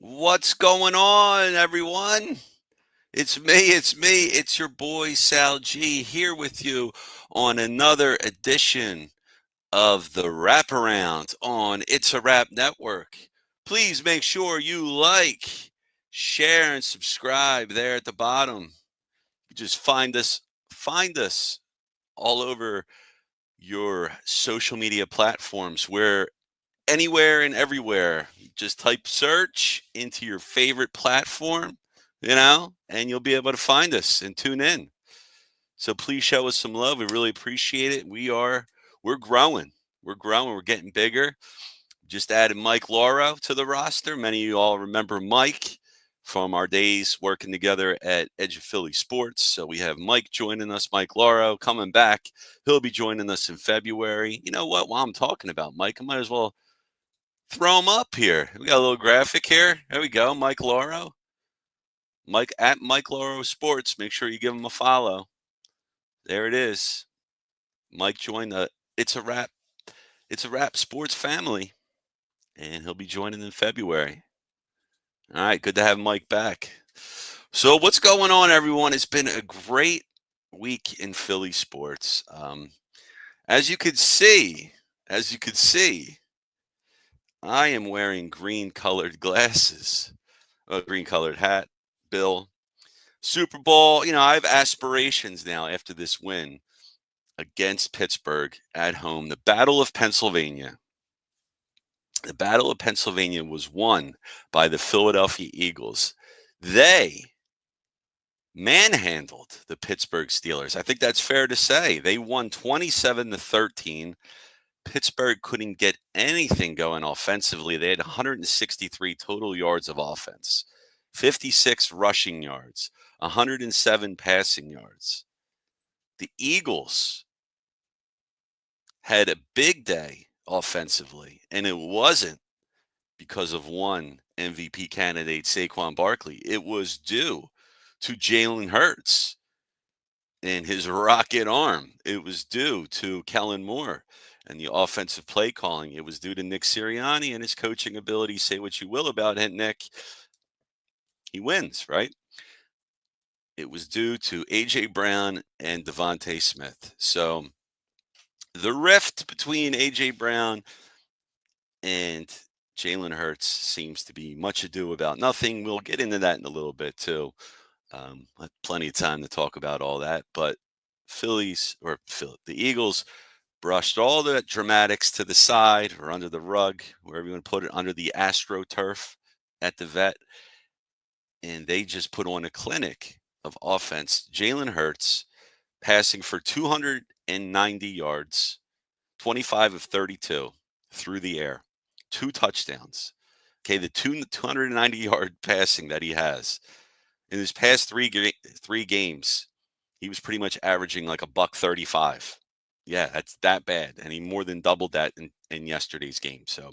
What's going on, everyone? It's your boy SalG here with you on another edition of the Wraparound on It's a Rap Network. Please make sure you like, share, and subscribe there at the bottom. You just find us all over your social media platforms. We're anywhere and everywhere. Just type search into your favorite platform, and you'll be able to find us and tune in. So please show us some love. We really appreciate it. We're growing. We're growing. We're getting bigger. Just added Mike Lauro to the roster. Many of you all remember Mike from our days working together at Edge of Philly Sports. So we have Mike joining us, Mike Lauro coming back. He'll be joining us in February. You know what? While I'm talking about Mike, I might as well throw him up here. We got a little graphic here. There we go. Mike Lauro. Mike at Mike Lauro Sports. Make sure you give him a follow. There it is. Mike joined the It's a Rap Sports family, and he'll be joining in February. All right, good to have Mike back. So what's going on, everyone? It's been a great week in Philly sports. As you could see, as you could see, I am wearing green colored glasses, a green colored hat, Bill. Super Bowl, I have aspirations now after this win against Pittsburgh at home. The Battle of Pennsylvania. The Battle of Pennsylvania was won by the Philadelphia Eagles. They manhandled the Pittsburgh Steelers. I think that's fair to say. They won 27-13. Pittsburgh couldn't get anything going offensively. They had 163 total yards of offense, 56 rushing yards, 107 passing yards. The Eagles had a big day offensively, and it wasn't because of one MVP candidate, Saquon Barkley. It was due to Jalen Hurts and his rocket arm. It was due to Kellen Moore and the offensive play calling. It was due to Nick Sirianni and his coaching ability. Say what you will about it, Nick. He wins, right? It was due to A.J. Brown and Devontae Smith. So the rift between A.J. Brown and Jalen Hurts seems to be much ado about nothing. We'll get into that in a little bit, too. Plenty of time to talk about all that. But the Eagles brushed all the dramatics to the side or under the rug, wherever you want to put it, under the AstroTurf at the vet. And they just put on a clinic of offense. Jalen Hurts passing for 290 yards, 25 of 32 through the air, 2 touchdowns. Okay, the 290-yard passing that he has. In his past three games, he was pretty much averaging like a $135. Yeah, that's that bad. And he more than doubled that in yesterday's game. So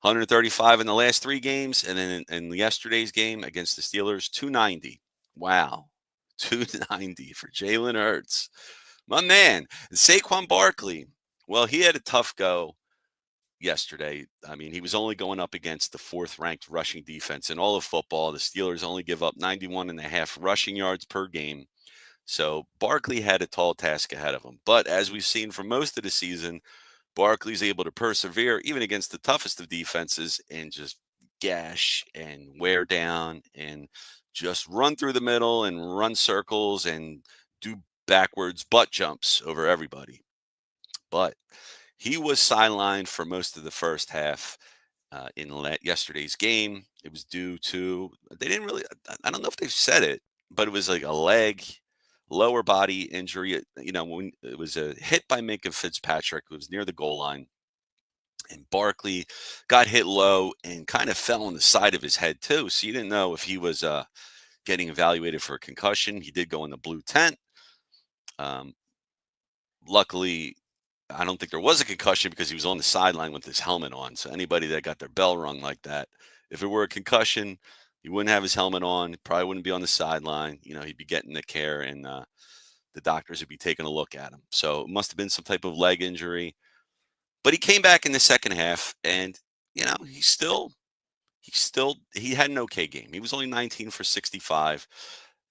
135 in the last 3 games. And then in yesterday's game against the Steelers, 290. Wow. 290 for Jalen Hurts. My man, Saquon Barkley. Well, he had a tough go yesterday. I mean, he was only going up against the 4th-ranked rushing defense in all of football. The Steelers only give up 91.5 rushing yards per game. So Barkley had a tall task ahead of him. But as we've seen for most of the season, Barkley's able to persevere even against the toughest of defenses and just gash and wear down and just run through the middle and run circles and do backwards butt jumps over everybody. But he was sidelined for most of the first half in yesterday's game. It was due to, they didn't really, I don't know if they've said it, but it was like a leg, lower body injury. When it was a hit by Minka Fitzpatrick, it was near the goal line. And Barkley got hit low and kind of fell on the side of his head, too. So you didn't know if he was getting evaluated for a concussion. He did go in the blue tent. Luckily, I don't think there was a concussion because he was on the sideline with his helmet on. So anybody that got their bell rung like that, if it were a concussion, he wouldn't have his helmet on. He probably wouldn't be on the sideline. He'd be getting the care, and the doctors would be taking a look at him. So it must have been some type of leg injury. But he came back in the second half, and he he had an okay game. He was only 19 for 65.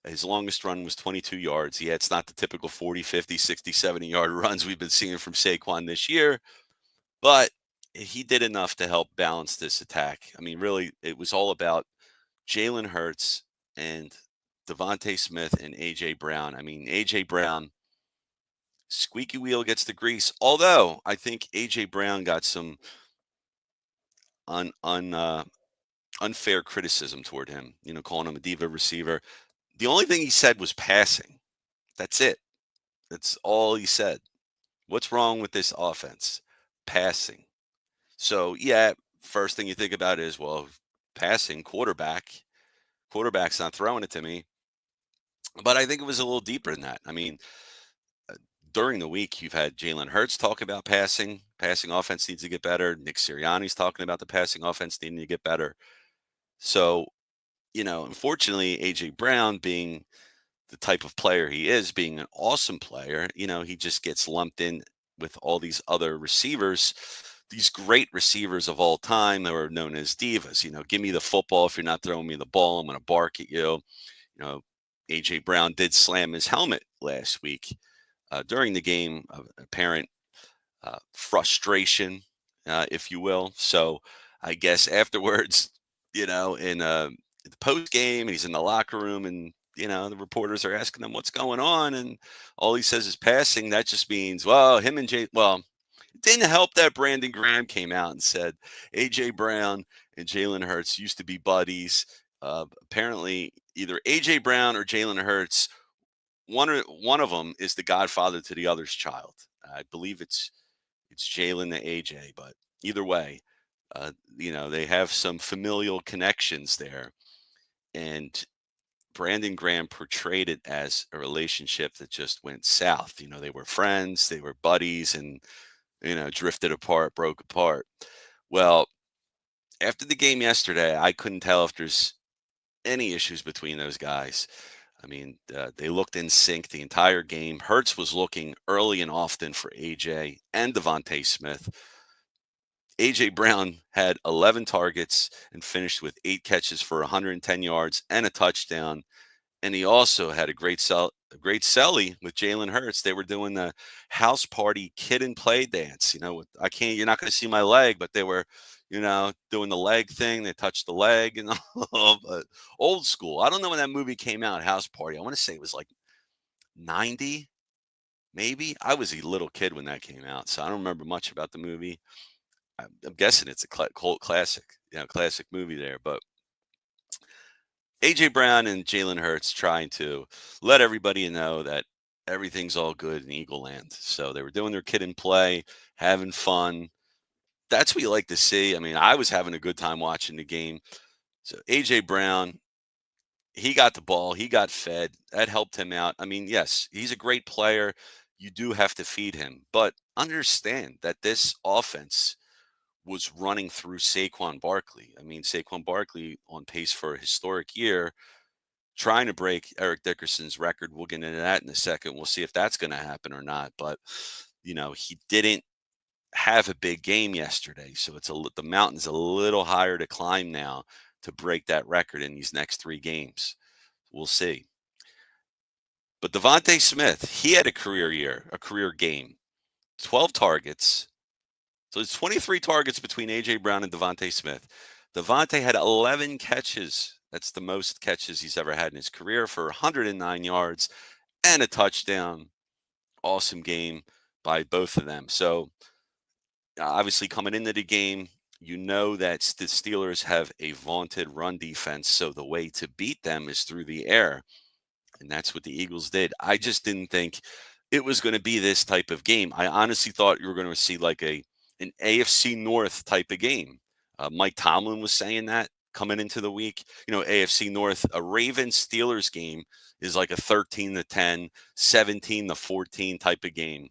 His longest run was 22 yards. Yeah, it's not the typical 40, 50, 60, 70-yard runs we've been seeing from Saquon this year, but he did enough to help balance this attack. I mean, really, it was all about Jalen Hurts and Devontae Smith and A.J. Brown. I mean, A.J. Brown, squeaky wheel gets the grease. Although I think A.J. Brown got some un, un, unfair criticism toward him, calling him a diva receiver. The only thing he said was passing. That's it. That's all he said. What's wrong with this offense? Passing. So, yeah, first thing you think about is, well, passing, quarterback. Quarterback's not throwing it to me. But I think it was a little deeper than that. I mean, during the week, you've had Jalen Hurts talk about passing. Passing offense needs to get better. Nick Sirianni's talking about the passing offense needing to get better. So, unfortunately, A.J. Brown being the type of player he is, being an awesome player, he just gets lumped in with all these other receivers, these great receivers of all time that are known as divas. Give me the football. If you're not throwing me the ball, I'm going to bark at you. A.J. Brown did slam his helmet last week during the game, of apparent frustration, if you will. So I guess afterwards, in the post game, and he's in the locker room, and the reporters are asking him what's going on, and all he says is passing. That just means, well, him and Jay. Well, it didn't help that Brandon Graham came out and said A.J. Brown and Jalen Hurts used to be buddies. Apparently, either A.J. Brown or Jalen Hurts, one of them is the godfather to the other's child. I believe it's Jalen to AJ, but either way, they have some familial connections there. And Brandon Graham portrayed it as a relationship that just went south. They were friends, they were buddies, and, drifted apart, broke apart. Well, after the game yesterday, I couldn't tell if there's any issues between those guys. I mean, they looked in sync the entire game. Hurts was looking early and often for AJ and Devontae Smith. AJ Brown had 11 targets and finished with 8 catches for 110 yards and a touchdown. And he also had a great celly with Jalen Hurts. They were doing the house party kid and play dance. You're not going to see my leg, but they were, doing the leg thing. They touched the leg and all, but old school. I don't know when that movie came out, House Party. I want to say it was like 90, maybe. I was a little kid when that came out, so I don't remember much about the movie. I'm guessing it's a cult classic, classic movie there. But AJ Brown and Jalen Hurts trying to let everybody know that everything's all good in Eagle Land. So they were doing their kid and play, having fun. That's what you like to see. I mean, I was having a good time watching the game. So AJ Brown, he got the ball, he got fed. That helped him out. I mean, yes, he's a great player. You do have to feed him, but understand that this offense was running through Saquon Barkley. I mean, Saquon Barkley on pace for a historic year, trying to break Eric Dickerson's record. We'll get into that in a second. We'll see if that's going to happen or not. But he didn't have a big game yesterday, so the mountain's a little higher to climb now to break that record in these next 3 games. We'll see. But Devontae Smith, he had a career game, 12 targets. So it's 23 targets between A.J. Brown and Devontae Smith. Devontae had 11 catches. That's the most catches he's ever had in his career for 109 yards and a touchdown. Awesome game by both of them. So obviously coming into the game, you know that the Steelers have a vaunted run defense. So the way to beat them is through the air. And that's what the Eagles did. I just didn't think it was going to be this type of game. I honestly thought you were going to see like an AFC North type of game. Mike Tomlin was saying that coming into the week. AFC North, a Ravens Steelers game is like a 13-10, 17-14 type of game.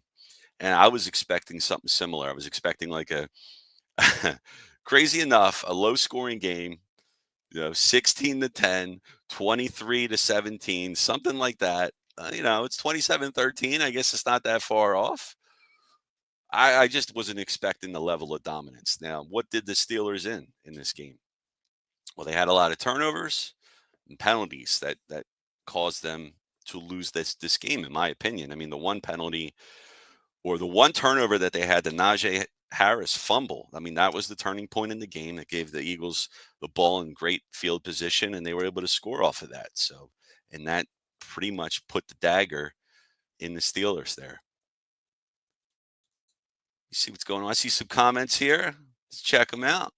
And I was expecting something similar. I was expecting like a crazy enough, a low scoring game, 16-10, 23-17, something like that. It's 27-13. I guess it's not that far off. I just wasn't expecting the level of dominance. Now, what did the Steelers in this game? Well, they had a lot of turnovers and penalties that caused them to lose this game, in my opinion. I mean, the one penalty or the one turnover that they had, the Najee Harris fumble. I mean, that was the turning point in the game that gave the Eagles the ball in great field position, and they were able to score off of that. So, and that pretty much put the dagger in the Steelers there. You see what's going on? I see some comments here. Let's check them out.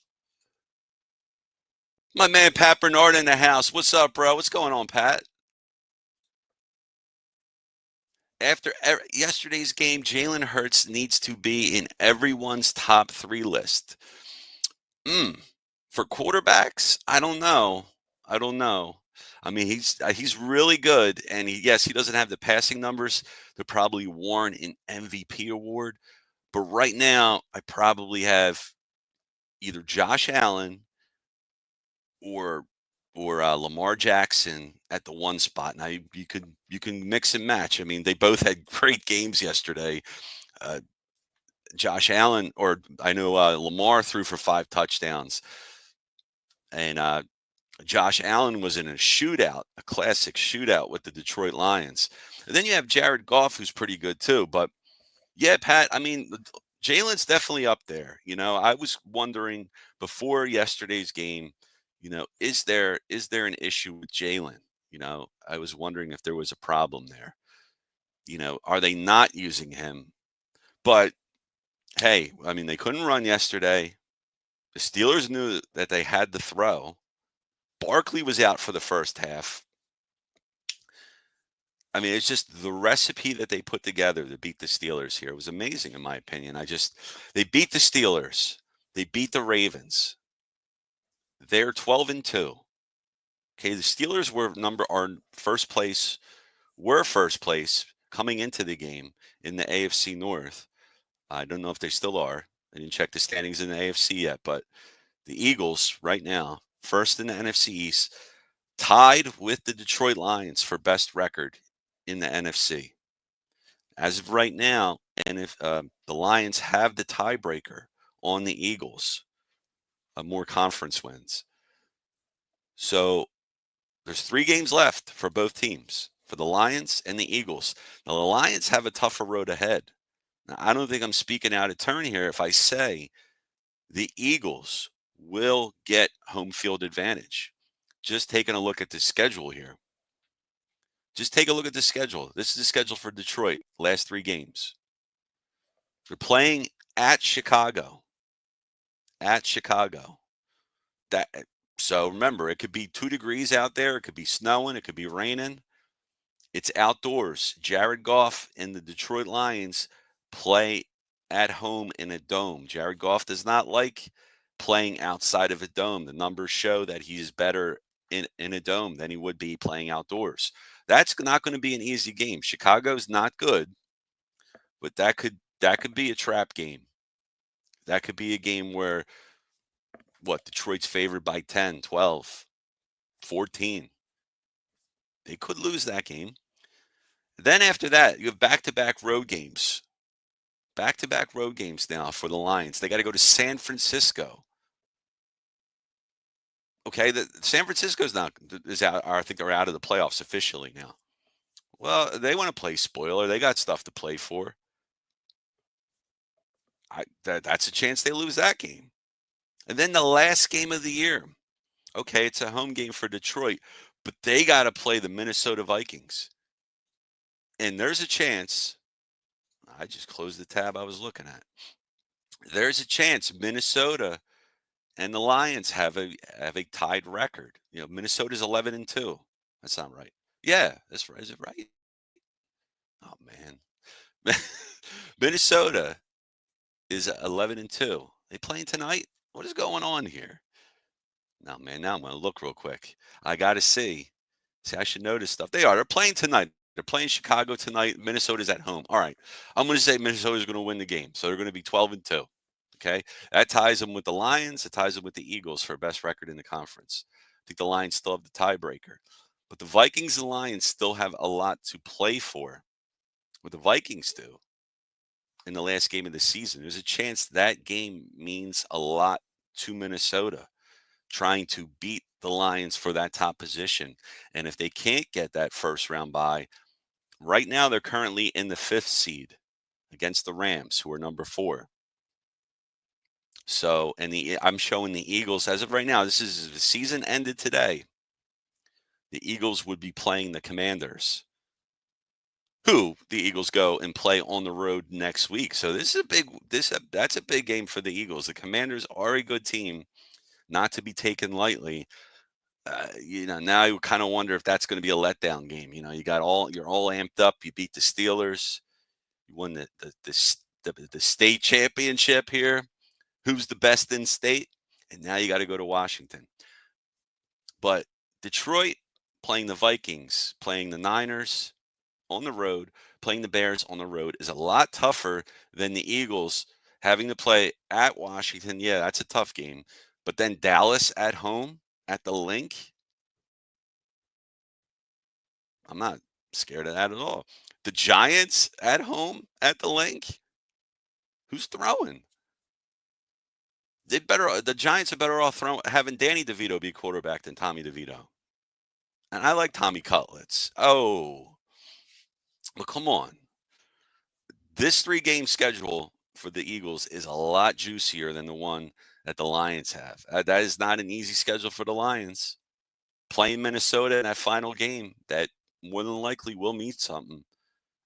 My man Pat Bernard in the house. What's up, bro? What's going on, Pat? After yesterday's game, Jalen Hurts needs to be in everyone's top 3 list. Mm, for quarterbacks, I don't know. I don't know. I mean, he's really good, and yes, he doesn't have the passing numbers to probably warrant an MVP award. But right now, I probably have either Josh Allen or Lamar Jackson at the one spot. Now you can mix and match. I mean, they both had great games yesterday. Uh, Josh Allen, or I know Lamar threw for 5 touchdowns, and Josh Allen was in a shootout, a classic shootout with the Detroit Lions. And then you have Jared Goff, who's pretty good too. But yeah, Pat, I mean, Jalen's definitely up there. I was wondering before yesterday's game, is there an issue with Jalen? I was wondering if there was a problem there. Are they not using him? But hey, I mean, they couldn't run yesterday. The Steelers knew that they had to throw. Barkley was out for the first half. I mean, it's just the recipe that they put together to beat the Steelers here was amazing, in my opinion. They beat the Steelers, they beat the Ravens. They're 12-2. Okay, the Steelers are first place coming into the game in the AFC North. I don't know if they still are. I didn't check the standings in the AFC yet, but the Eagles right now, first in the NFC East, tied with the Detroit Lions for best record in the NFC. As of right now, and if the Lions have the tiebreaker on the Eagles, more conference wins. So there's 3 games left for both teams, for the Lions and the Eagles. Now, the Lions have a tougher road ahead. Now, I don't think I'm speaking out of turn here if I say the Eagles will get home field advantage. Just taking a look at the schedule here. Just take a look at the schedule. This is the schedule for Detroit, last 3 games. They're playing at Chicago. At Chicago. That so remember, it could be 2 degrees out there, it could be snowing, it could be raining. It's outdoors. Jared Goff and the Detroit Lions play at home in a dome. Jared Goff does not like playing outside of a dome. The numbers show that he's better in a dome than he would be playing outdoors. That's not going to be an easy game. Chicago's not good, but that could be a trap game. That could be a game where Detroit's favored by 10, 12, 14. They could lose that game. Then after that, you have back-to-back road games. Back-to-back road games now for the Lions. They got to go to San Francisco. Okay, San Francisco's not is out. I think they're out of the playoffs officially now. Well, they want to play spoiler. They got stuff to play for. That's a chance they lose that game. And then the last game of the year. Okay, it's a home game for Detroit, but they got to play the Minnesota Vikings. And there's a chance. I just closed the tab I was looking at. There's a chance Minnesota and the Lions have a tied record. Minnesota's 11-2. That's not right. Yeah, that's right. Is it right? Oh man, Minnesota is 11-2. They playing tonight? What is going on here? No, man. Now I'm gonna look real quick. I gotta see. See, I should know this stuff. They are. They're playing tonight. They're playing Chicago tonight. Minnesota's at home. All right. I'm going to say Minnesota's going to win the game. So they're going to be 12-2. Okay. That ties them with the Lions. It ties them with the Eagles for best record in the conference. I think the Lions still have the tiebreaker. But the Vikings and Lions still have a lot to play for. What the Vikings do in the last game of the season, there's a chance that game means a lot to Minnesota. trying to beat the Lions for that top position. And if they can't get that first round bye, right now they're currently in the fifth seed against the Rams, who are number 4. So, and I'm showing the Eagles as of right now. This is the season ended today. The Eagles would be playing the Commanders, who the Eagles go and play on the road next week. So this is a big that's a big game for the Eagles. The Commanders are a good team, not to be taken lightly. Now you kind of wonder if that's going to be a letdown game. You're all amped up. You beat the Steelers. You won the state championship here. Who's the best in state? And now you got to go to Washington. But Detroit playing the Vikings, playing the Niners on the road, playing the Bears on the road is a lot tougher than the Eagles having to play at Washington. Yeah, that's a tough game. But then Dallas at home at the Link, I'm not scared of that at all. The Giants at home at the Link, who's throwing? The Giants are better off having Danny DeVito be quarterback than Tommy DeVito. And I like Tommy Cutlets. Oh, well, come on. This 3-game schedule for the Eagles is a lot juicier than the one that the Lions have. That is not an easy schedule for the Lions. Playing Minnesota in that final game, that more than likely will mean something.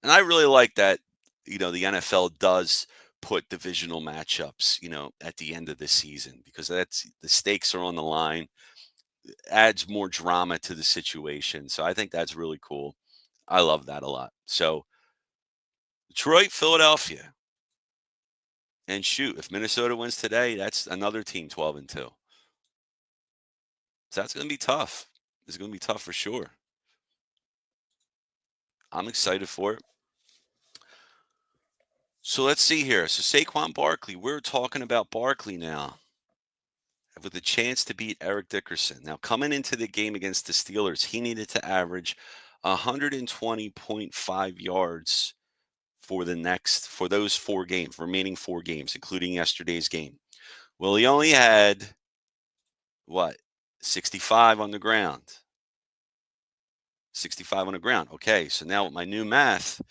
And I really like that, the NFL does put divisional matchups, at the end of the season, because that's the stakes are on the line, adds more drama to the situation. So I think that's really cool. I love that a lot. So Detroit, Philadelphia. And shoot, if Minnesota wins today, that's another team 12-2. So that's going to be tough. It's going to be tough for sure. I'm excited for it. So let's see here. So Saquon Barkley, we're talking about Barkley now with a chance to beat Eric Dickerson. Now, coming into the game against the Steelers, he needed to average 120.5 yards for those 4 games, remaining 4 games, including yesterday's game. Well, he only had what? 65 on the ground. 65 on the ground. Okay, so now with my new math,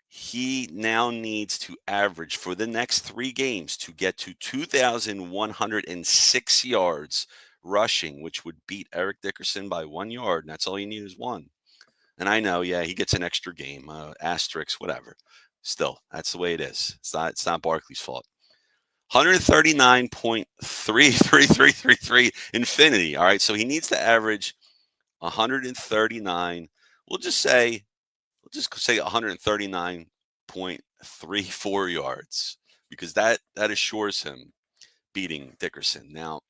he now needs to average for the next 3 games to get to 2,106 yards rushing, which would beat Eric Dickerson by 1 yard. And that's all you need is 1. And I know, yeah, he gets an extra game, asterisk, whatever. Still, that's the way it is. It's not Barkley's fault. 139.33333 infinity. All right, so he needs to average 139. We'll just say 139.34 yards, because that assures him beating Dickerson. Now,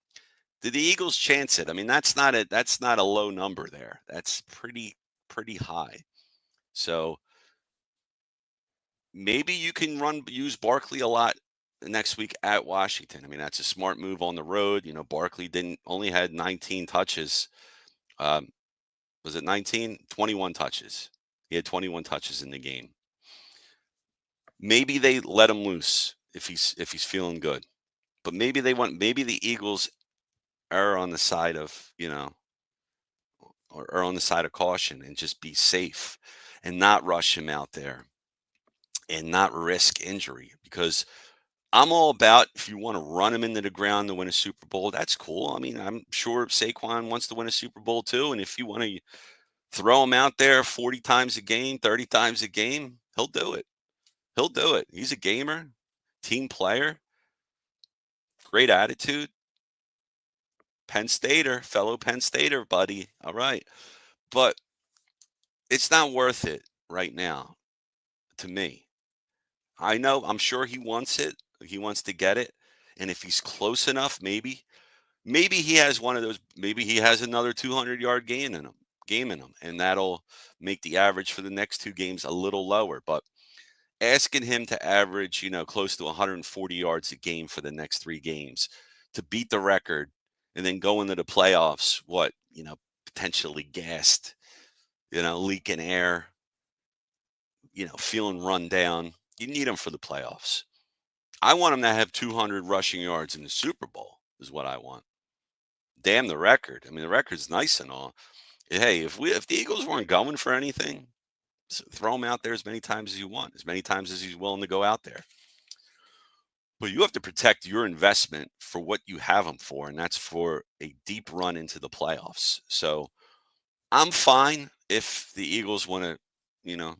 did the Eagles chance it? I mean, that's not a low number there. That's pretty high. So maybe you can use Barkley a lot next week at Washington. I mean, that's a smart move on the road. Barkley only had 19 touches. Was it 19? 21 touches. He had 21 touches in the game. Maybe they let him loose if he's feeling good. But maybe the Eagles are on the side of, or on the side of caution and just be safe and not rush him out there and not risk injury, because I'm all about, if you want to run him into the ground to win a Super Bowl, that's cool. I mean, I'm sure Saquon wants to win a Super Bowl too. And if you want to throw him out there 40 times a game, 30 times a game, he'll do it. He'll do it. He's a gamer, team player, great attitude. Fellow Penn Stater, buddy. All right. But it's not worth it right now to me. I'm sure he wants it. He wants to get it. And if he's close enough, maybe he has one of those, maybe he has another 200-yard game in him, and that'll make the average for the next 2 games a little lower. But asking him to average, close to 140 yards a game for the next 3 games to beat the record and then go into the playoffs, potentially gassed, leaking air, feeling run down. You need him for the playoffs. I want him to have 200 rushing yards in the Super Bowl is what I want. Damn the record. I mean, the record's nice and all. Hey, if the Eagles weren't going for anything, throw him out there as many times as you want, as many times as he's willing to go out there. But you have to protect your investment for what you have him for, and that's for a deep run into the playoffs. So I'm fine if the Eagles want to, you know,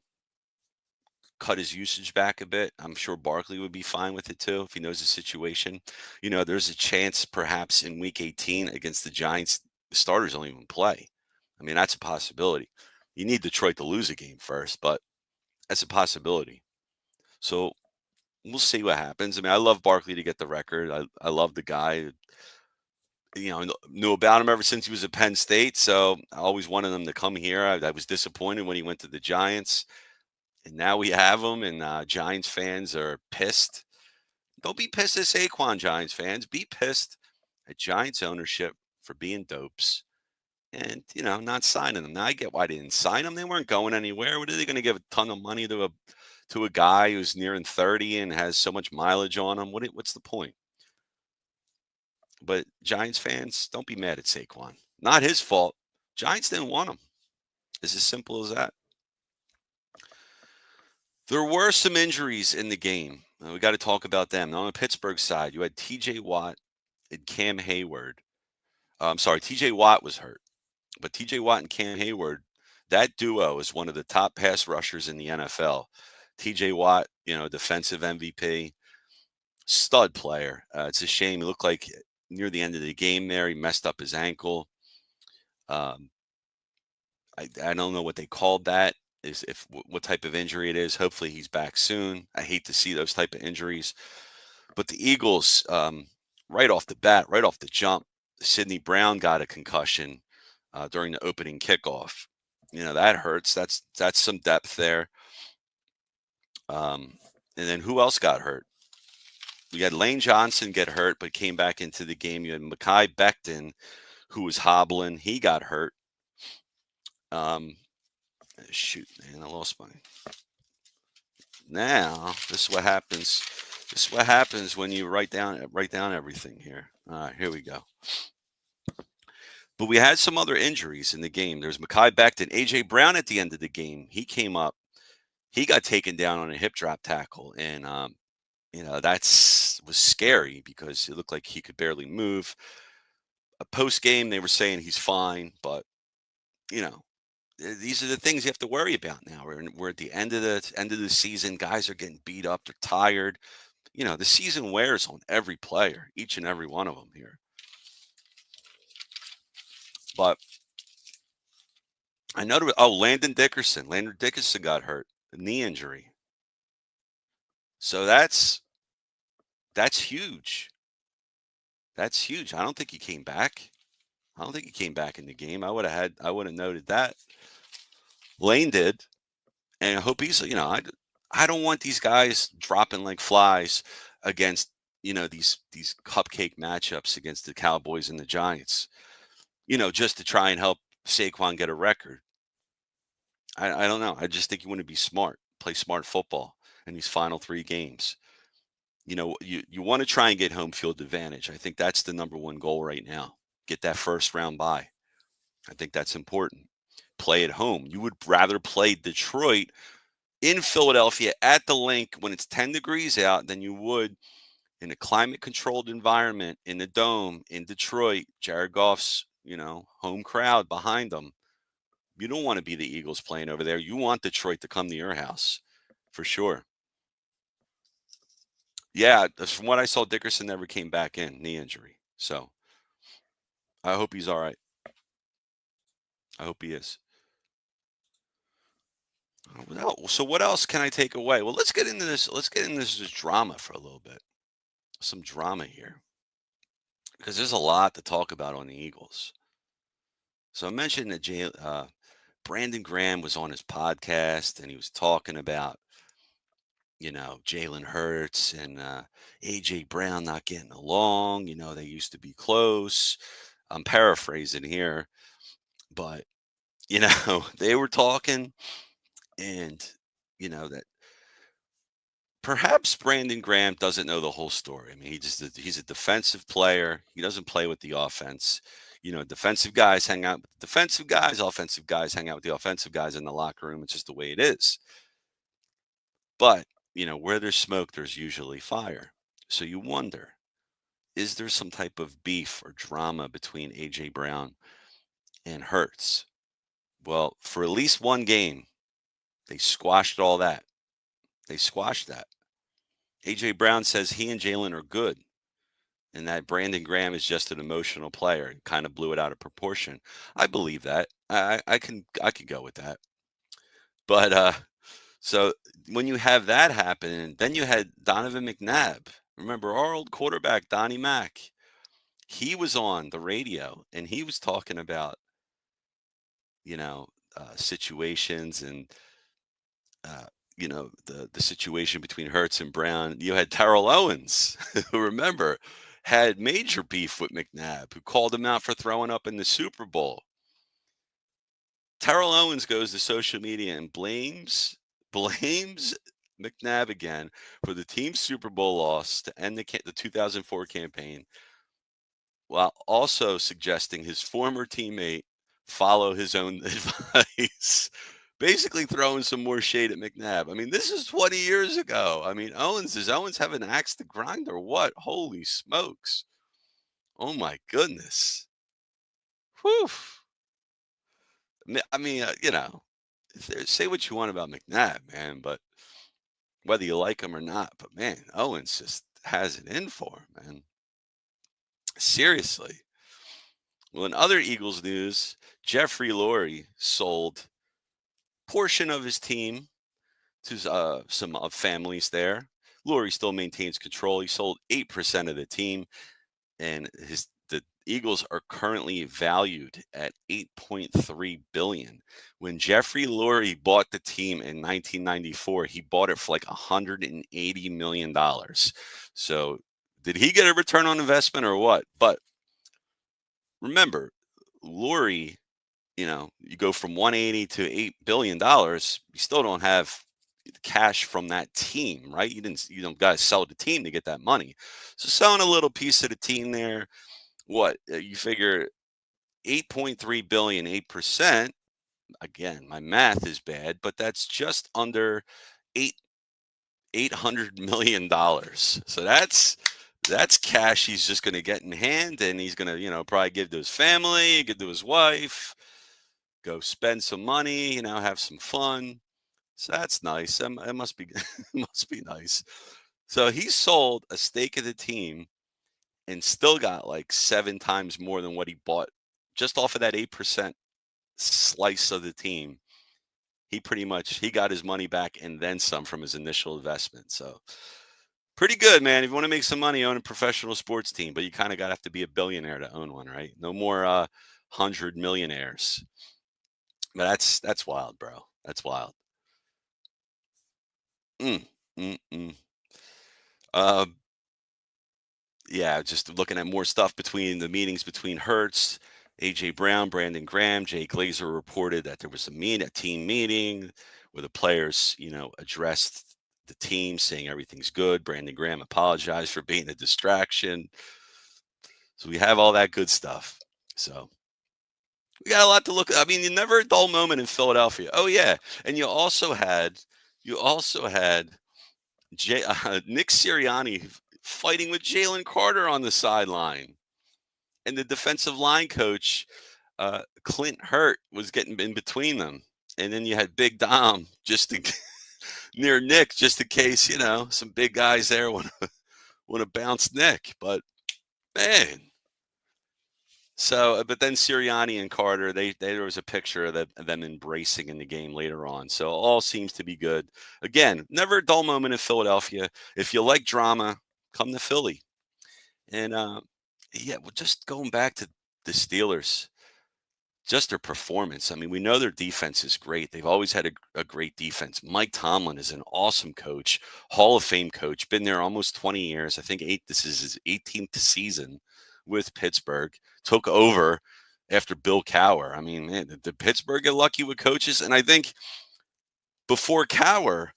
cut his usage back a bit. I'm sure Barkley would be fine with it too if he knows the situation. There's a chance perhaps in week 18 against the Giants, the starters don't even play. I mean, that's a possibility. You need Detroit to lose a game first, but that's a possibility. So we'll see what happens. I mean, I love Barkley to get the record. I love the guy. Knew about him ever since he was at Penn State. So I always wanted him to come here. I was disappointed when he went to the Giants. And now we have him, and Giants fans are pissed. Don't be pissed at Saquon, Giants fans. Be pissed at Giants ownership for being dopes and, not signing them. Now, I get why they didn't sign them. They weren't going anywhere. What are they going to give a ton of money to a guy who's nearing 30 and has so much mileage on him? What's the point? But Giants fans, don't be mad at Saquon. Not his fault. Giants didn't want him. It's as simple as that. There were some injuries in the game. We got to talk about them. Now, on the Pittsburgh side, you had TJ Watt and Cam Hayward. I'm sorry, TJ Watt was hurt, but TJ Watt and Cam Hayward, that duo is one of the top pass rushers in the NFL. TJ Watt, defensive MVP, stud player. It's a shame. He looked like near the end of the game there, he messed up his ankle. Um, I don't know what they called that. Is if what type of injury it is. Hopefully he's back soon. I hate to see those type of injuries. But the Eagles, right off the bat, right off the jump, Sidney Brown got a concussion during the opening kickoff. That hurts. That's some depth there. And then who else got hurt? We had Lane Johnson get hurt, but came back into the game. You had Mekhi Becton, who was hobbling. He got hurt. Shoot, man, I lost my. Now, this is what happens. This is what happens when you write down everything here. All right, here we go. But we had some other injuries in the game. There's Mekhi Becton, AJ Brown at the end of the game. He came up. He got taken down on a hip drop tackle, and was scary because it looked like he could barely move. Post game, they were saying he's fine, but these are the things you have to worry about now. We're at the end of the season. Guys are getting beat up. They're tired. The season wears on every player, each and every one of them here. But I know Landon Dickerson. Landon Dickerson got hurt, a knee injury. So that's huge. That's huge. I don't think he came back. I don't think he came back in the game. I would have noted that. Lane did. And I hope he's, I don't want these guys dropping like flies against, these cupcake matchups against the Cowboys and the Giants, just to try and help Saquon get a record. I don't know. I just think you want to be smart, play smart football in these final 3 games. You want to try and get home field advantage. I think that's the number one goal right now. Get that first round bye. I think that's important. Play at home. You would rather play Detroit in Philadelphia at the Link when it's 10 degrees out than you would in a climate-controlled environment in the Dome in Detroit. Jared Goff's, home crowd behind them. You don't want to be the Eagles playing over there. You want Detroit to come to your house, for sure. Yeah, from what I saw, Dickerson never came back in, knee injury. So I hope he's all right. I hope he is. So what else can I take away? Well, let's get into this. Let's get into this drama for a little bit. Some drama here, because there's a lot to talk about on the Eagles. So I mentioned that Brandon Graham was on his podcast and he was talking about, Jalen Hurts and AJ Brown not getting along. They used to be close. I'm paraphrasing here, but they were talking, and that Perhaps Brandon Graham doesn't know the whole story. I mean, he's a defensive player. He doesn't play with the offense. Defensive guys hang out with the defensive guys, offensive guys hang out with the offensive guys in the locker room. It's just the way it is. But, where there's smoke, there's usually fire. So you wonder, is there some type of beef or drama between AJ Brown and Hurts? Well, for at least one game, they squashed all that. They squashed that. AJ Brown says he and Jalen are good and that Brandon Graham is just an emotional player and kind of blew it out of proportion. I believe that. I can go with that. But so when you have that happen, then you had Donovan McNabb. Remember our old quarterback Donnie Mack? He was on the radio and he was talking about situations and uh, the situation between Hertz and Brown. You had Terrell Owens, who remember had major beef with McNabb, who called him out for throwing up in the Super Bowl. Terrell Owens goes to social media and blames McNabb again for the team's Super Bowl loss to end the 2004 campaign, while also suggesting his former teammate follow his own advice. Basically throwing some more shade at McNabb. I mean, this is 20 years ago. I mean, does Owens have an axe to grind or what? Holy smokes. Oh my goodness. Whew. I mean, say what you want about McNabb, man, but whether you like him or not, but man, Owens just has it in for him, man. Seriously. Well, in other Eagles news, Jeffrey Lurie sold portion of his team to some families there. Lurie still maintains control. He sold 8% of the team, and the Eagles are currently valued at 8.3 billion. When Jeffrey Lurie bought the team in 1994, he bought it for like 180 million dollars. So, did he get a return on investment or what? But remember, Lurie, you go from 180 to $8 billion, you still don't have cash from that team, right? You don't got to sell the team to get that money. So selling a little piece of the team there, what you figure 8.3 billion, 8%. Again, my math is bad, but that's just under eight $800 million. So that's cash he's just going to get in hand, and he's going to probably give to his family, give to his wife, go spend some money, have some fun. So that's nice. It must be it must be nice. So he sold a stake of the team and still got like 7 times more than what he bought just off of that 8% slice of the team. He got his money back and then some from his initial investment. So pretty good, man. If you want to make some money, own a professional sports team, but you kind of got to have to be a billionaire to own one, right? No more 100 millionaires. But that's wild, bro. That's wild. Mm, mm, mm. Uh, yeah, just looking at more stuff between the meetings between Hertz, AJ Brown, Brandon Graham, Jay Glazer reported that there was a team meeting where the players, addressed the team saying everything's good. Brandon Graham apologized for being a distraction. So we have all that good stuff. So we got a lot to look at. I mean, you never a dull moment in Philadelphia. Oh yeah, and you also had Nick Sirianni fighting with Jalen Carter on the sideline, and the defensive line coach Clint Hurt was getting in between them, and then you had Big Dom near Nick, just in case some big guys there want to bounce Nick. But man, but then Sirianni and Carter, there was a picture of them embracing in the game later on. So all seems to be good. Again, never a dull moment in Philadelphia. If you like drama, come to Philly. And yeah, well, just going back to the Steelers, just their performance. I mean, we know their defense is great. They've always had a great defense. Mike Tomlin is an awesome coach, Hall of Fame coach, been there almost 20 years. I think this is his 18th season with Pittsburgh. Took over after Bill Cowher. I mean, man, did Pittsburgh get lucky with coaches? And I think before Cowher,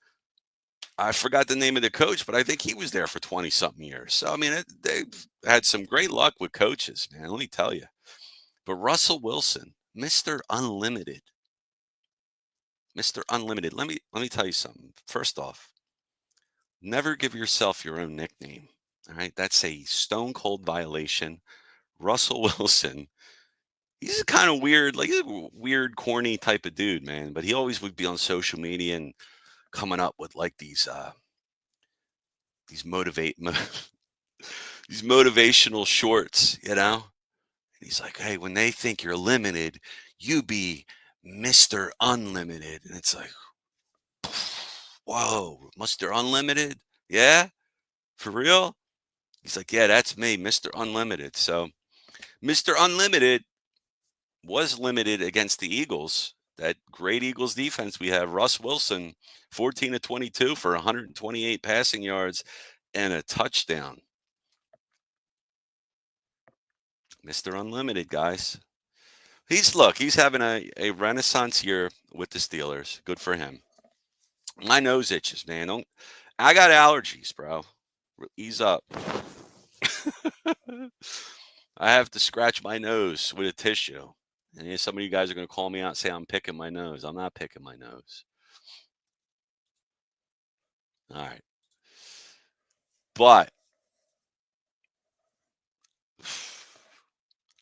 I forgot the name of the coach, but I think he was there for 20 something years. So, I mean, they've had some great luck with coaches, man. Let me tell you. But Russell Wilson, Mr. Unlimited, Mr. Unlimited. Let me tell you something. First off, never give yourself your own nickname. All right. That's a stone cold violation. Russell Wilson, he's a kind of weird, like he's a weird, corny type of dude, man. But he always would be on social media and coming up with like these these motivational shorts, you know? And he's like, "Hey, when they think you're limited, you be Mr. Unlimited." And it's like, whoa, Mr. Unlimited? Yeah? For real? He's like, "Yeah, that's me, Mr. Unlimited." So Mr. Unlimited was limited against the Eagles. That great Eagles defense we have. Russ Wilson, 14 to 22 for 128 passing yards and a touchdown. Mr. Unlimited, guys. He's having a renaissance year with the Steelers. Good for him. My nose itches, man. Don't I got allergies, bro. Ease up. I have to scratch my nose with a tissue. And yeah, some of you guys are going to call me out and say I'm picking my nose. I'm not picking my nose. All right. But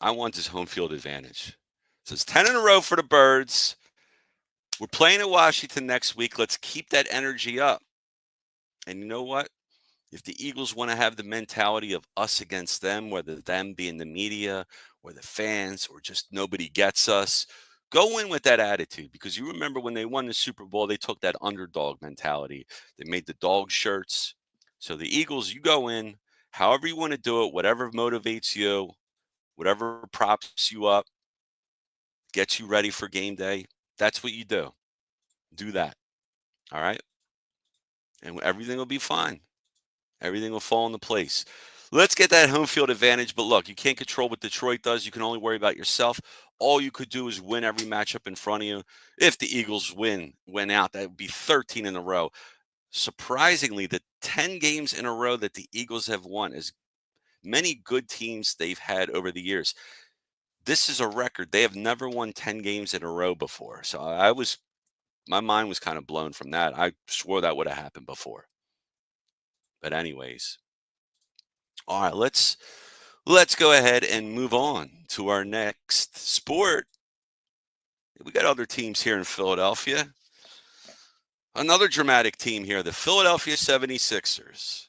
I want this home field advantage. So it's 10 in a row for the Birds. We're playing at Washington next week. Let's keep that energy up. And you know what? If the Eagles want to have the mentality of us against them, whether them being the media or the fans or just nobody gets us, go in with that attitude because you remember when they won the Super Bowl, they took that underdog mentality. They made the dog shirts. So the Eagles, you go in, however you want to do it, whatever motivates you, whatever props you up, gets you ready for game day. That's what you do. Do that. All right. And everything will be fine. Everything will fall into place. Let's get that home field advantage. But look, you can't control what Detroit does. You can only worry about yourself. All you could do is win every matchup in front of you. If the Eagles win out, that would be 13 in a row. Surprisingly, the 10 games in a row that the Eagles have won, as many good teams they've had over the years, this is a record. They have never won 10 games in a row before. So my mind was kind of blown from that. I swore that would have happened before. But anyways, all right, let's go ahead and move on to our next sport. We got other teams here in Philadelphia. Another dramatic team here, the Philadelphia 76ers.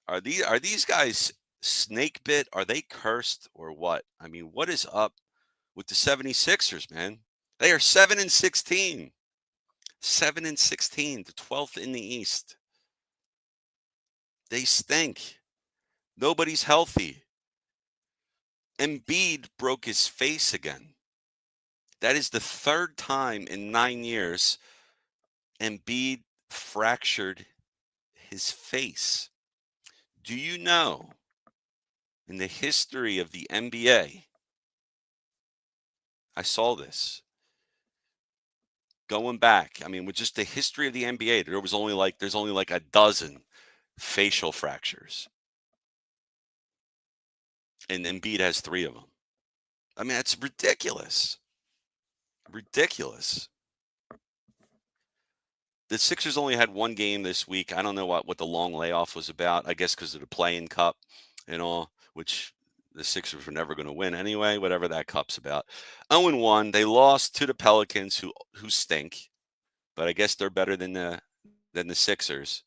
Are these guys snake bit? Are they cursed or what? I mean, what is up with the 76ers, man? They are 7 and 16. 7 and 16, the 12th in the East. They stink. Nobody's healthy. Embiid broke his face again. That is the third time in 9 years Embiid fractured his face. Do you know, in the history of the NBA, I saw this going back. I mean, with just the history of the NBA, there's only like a dozen facial fractures, and Embiid has three of them. I mean, that's ridiculous. Ridiculous. The Sixers only had one game this week. I don't know what the long layoff was about. I guess because of the Play-in Cup and all, which the Sixers were never going to win anyway, whatever that cup's about. 0-1. They lost to the Pelicans, who stink, but I guess they're better than the Sixers.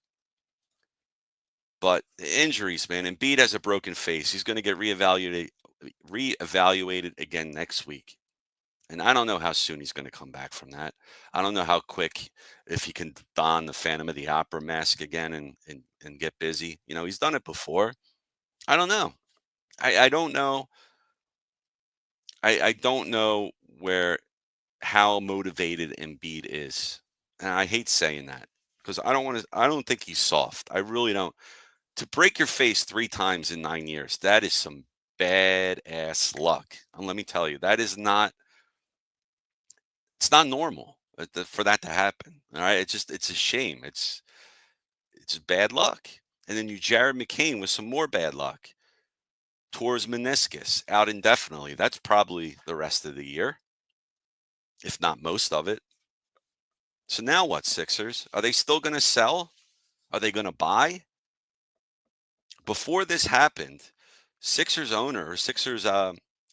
But the injuries, man. Embiid has a broken face. He's going to get reevaluated again next week. And I don't know how soon he's going to come back from that. I don't know how quick, if he can don the Phantom of the Opera mask again and get busy. You know, he's done it before. I don't know. I don't know. I don't know how motivated Embiid is. And I hate saying that because I don't think he's soft. I really don't. To break your face 3 times in 9 years, that is some bad ass luck. And let me tell you, it's not normal for that to happen. All right. It's a shame. It's bad luck. And then you Jared McCain with some more bad luck. Towards meniscus, out indefinitely. That's probably the rest of the year, if not most of it. So now what, Sixers? Are they still going to sell? Are they going to buy? Before this happened, Sixers owner, or Sixers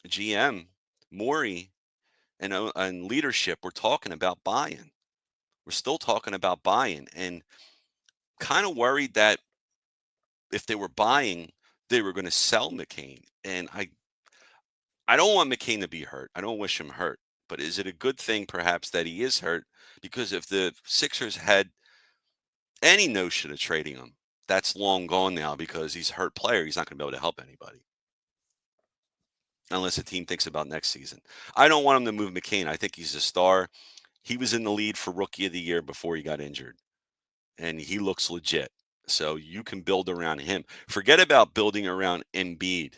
GM, Morey, and leadership were talking about buying. We're still talking about buying, and kind of worried that if they were buying, they were going to sell McCain. And I don't want McCain to be hurt. I don't wish him hurt. But is it a good thing, perhaps, that he is hurt? Because if the Sixers had any notion of trading him, that's long gone now because he's a hurt player. He's not going to be able to help anybody unless the team thinks about next season. I don't want him to move McCain. I think he's a star. He was in the lead for Rookie of the Year before he got injured, and he looks legit. So you can build around him. Forget about building around Embiid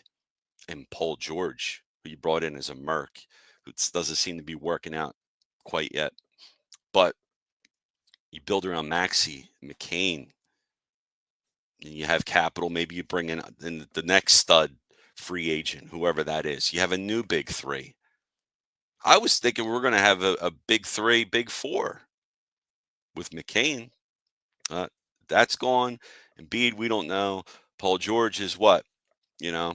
and Paul George, who you brought in as a merc, who doesn't seem to be working out quite yet. But you build around Maxey, McCain, and you have capital. Maybe you bring in the next stud free agent, whoever that is. You have a new big three. I was thinking we're going to have a big three, big four with McCain. That's gone. Embiid, we don't know. Paul George is what? You know,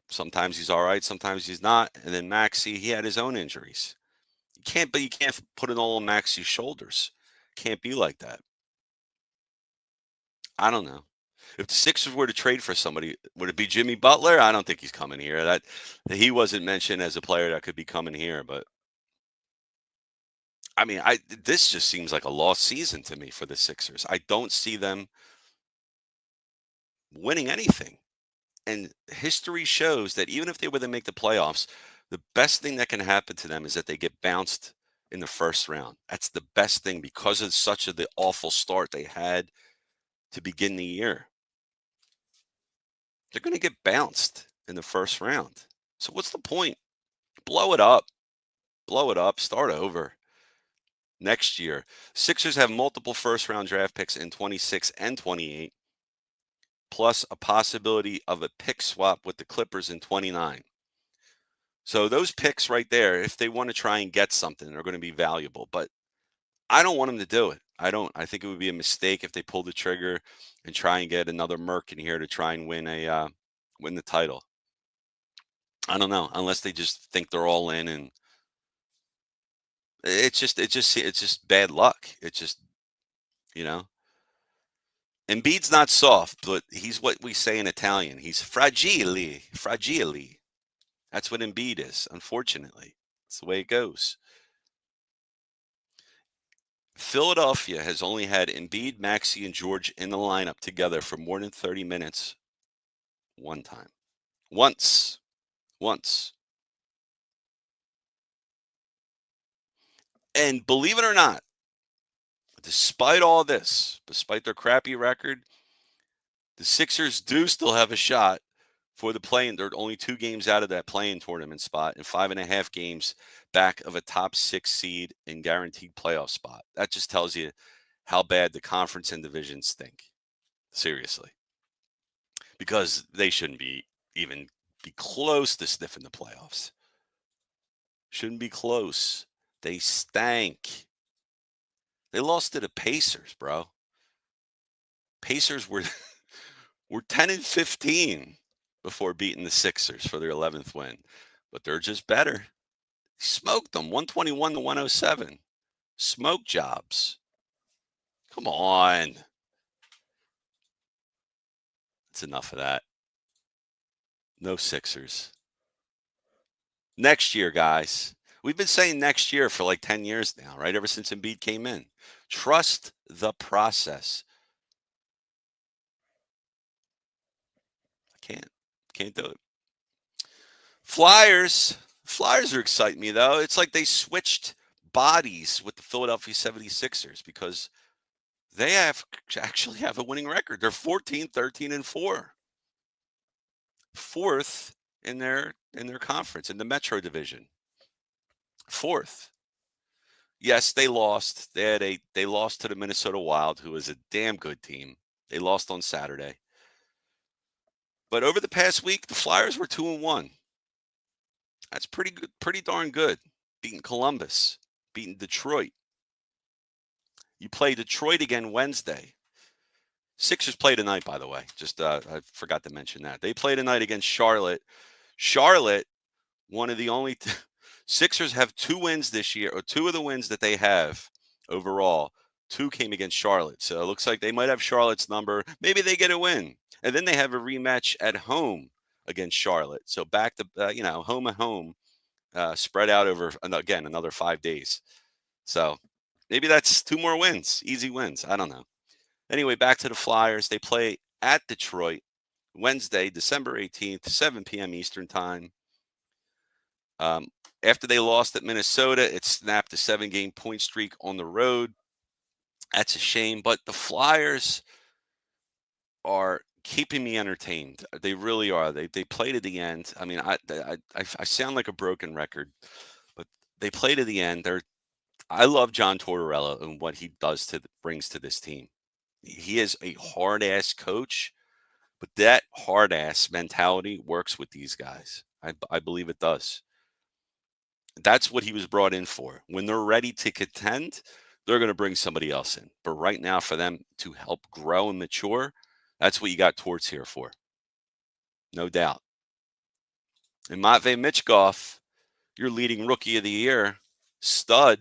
sometimes he's all right, sometimes he's not. And then Maxey, he had his own injuries. You can't put it all on Maxey's shoulders. Can't be like that. I don't know. If the Sixers were to trade for somebody, would it be Jimmy Butler? I don't think he's coming here. That he wasn't mentioned as a player that could be coming here, but I mean, this just seems like a lost season to me for the Sixers. I don't see them winning anything. And history shows that even if they were to make the playoffs, the best thing that can happen to them is that they get bounced in the first round. That's the best thing because of the awful start they had to begin the year. They're going to get bounced in the first round. So what's the point? Blow it up. Blow it up. Start over next year. Sixers have multiple first round draft picks in 26 and 28, plus a possibility of a pick swap with the Clippers in 29. So those picks right there, if they want to try and get something, are going to be valuable. But I don't want them to do it. I don't. I think it would be a mistake if they pull the trigger and try and get another Merc in here to try and win the title. I don't know, unless they just think they're all in, and it's just bad luck. It's just, you know, Embiid's not soft, but he's what we say in Italian. He's fragile, fragile. That's what Embiid is. Unfortunately, it's the way it goes. Philadelphia has only had Embiid, Maxey, and George in the lineup together for more than 30 minutes one time. Once. Once. And believe it or not, despite all this, despite their crappy record, the Sixers do still have a shot for the play-in. They're only 2 games out of that play-in tournament spot and 5.5 games back of a top 6 seed and guaranteed playoff spot. That just tells you how bad the conference and divisions stink. Seriously. Because they shouldn't even be close to sniffing the playoffs. Shouldn't be close. They stank. They lost to the Pacers, bro. Pacers were were 10 and 15 before beating the Sixers for their 11th win. But they're just better. Smoked them 121 to 107. Smoke jobs. Come on. It's enough of that. No Sixers. Next year, guys. We've been saying next year for like 10 years now, right? Ever since Embiid came in. Trust the process. I can't do it. Flyers are exciting me, though. It's like they switched bodies with the Philadelphia 76ers because they actually have a winning record. They're 14, 13, and 4. Fourth in their conference, in the Metro Division. Fourth. Yes, they lost. They lost to the Minnesota Wild, who is a damn good team. They lost on Saturday. But over the past week, the Flyers were 2-1. That's pretty good, pretty darn good. Beating Columbus, beating Detroit. You play Detroit again Wednesday. Sixers play tonight, by the way. Just I forgot to mention that. They play tonight against Charlotte. Charlotte, one of the only Sixers have 2 wins this year, or two of the wins that they have overall. Two came against Charlotte. So it looks like they might have Charlotte's number. Maybe they get a win. And then they have a rematch at home against Charlotte. So back to, home and home, spread out over, again, another 5 days. So maybe that's two more wins, easy wins. I don't know. Anyway, back to the Flyers. They play at Detroit Wednesday, December 18th, 7 p.m. Eastern Time. After they lost at Minnesota, it snapped a 7-game point streak on the road. That's a shame, but the Flyers are keeping me entertained. They really are. They play to the end. I mean, I sound like a broken record, but they play to the end. I love John Tortorella and what he brings to this team. He is a hard ass coach, but that hard ass mentality works with these guys. I believe it does. That's what he was brought in for. When they're ready to contend, they're going to bring somebody else in. But right now, for them to help grow and mature, that's what you got Torts here for. No doubt. And Matvei Michkov, your leading rookie of the year, stud,